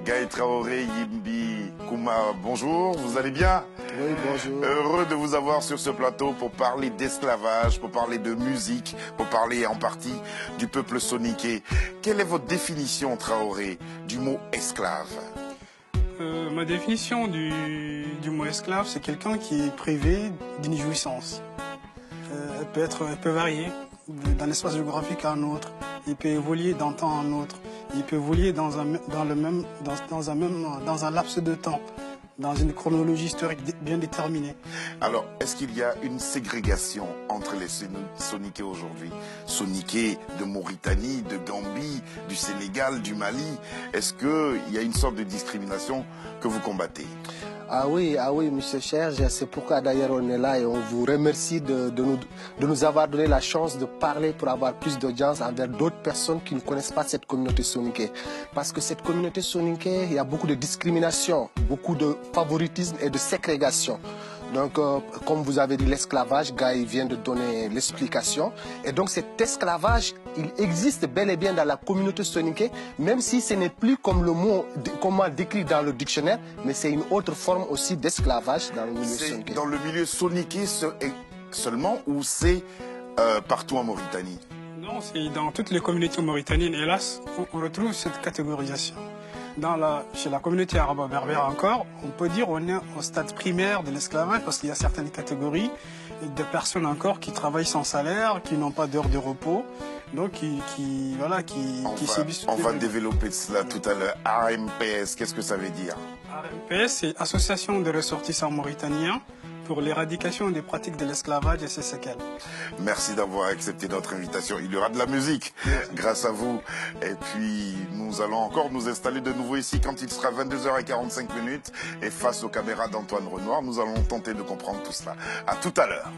Gaël Traoré, Yimbi Kouma, bonjour, vous allez bien? Oui, bonjour. Heureux de vous avoir sur ce plateau pour parler d'esclavage, pour parler de musique, pour parler en partie du peuple soniké. Quelle est votre définition, Traoré, du mot esclave? Ma définition du mot esclave, c'est quelqu'un qui est privé d'une jouissance. Elle peut varier d'un espace géographique à un autre. Il peut évoluer d'un temps à un autre. Il peut évoluer dans un laps de temps, dans une chronologie historique bien déterminée. Alors, est-ce qu'il y a une ségrégation entre les soniqués aujourd'hui? Soniqués de Mauritanie, de Gambie, du Sénégal, du Mali. Est-ce qu'il y a une sorte de discrimination que vous combattez? Ah oui, monsieur Serge, c'est pourquoi d'ailleurs on est là et on vous remercie de nous avoir donné la chance de parler pour avoir plus d'audience envers d'autres personnes qui ne connaissent pas cette communauté soniké. Parce que cette communauté soniké, il y a beaucoup de discrimination, beaucoup de favoritisme et de ségrégation. Donc, comme vous avez dit, l'esclavage, Guy vient de donner l'explication. Et donc, cet esclavage, il existe bel et bien dans la communauté soniké, même si ce n'est plus comme le mot, comment décrit dans le dictionnaire, mais c'est une autre forme aussi d'esclavage dans le milieu soniké. C'est dans le milieu soniké seulement ou c'est partout en Mauritanie? Non, c'est dans toutes les communautés mauritaniennes, hélas, on retrouve cette catégorisation. Chez la communauté arabo-berbère encore, on peut dire qu'on est au stade primaire de l'esclavage parce qu'il y a certaines catégories de personnes encore qui travaillent sans salaire, qui n'ont pas d'heures de repos, donc qui subissent... On va développer cela tout à l'heure. AMPS, qu'est-ce que ça veut dire? AMPS, c'est Association de ressortissants mauritaniens pour l'éradication des pratiques de l'esclavage et ses séquelles. Merci d'avoir accepté notre invitation. Il y aura de la musique grâce à vous. Et puis, nous allons encore nous installer de nouveau ici quand il sera 22h45 et face aux caméras d'Antoine Renoir. Nous allons tenter de comprendre tout cela. À tout à l'heure.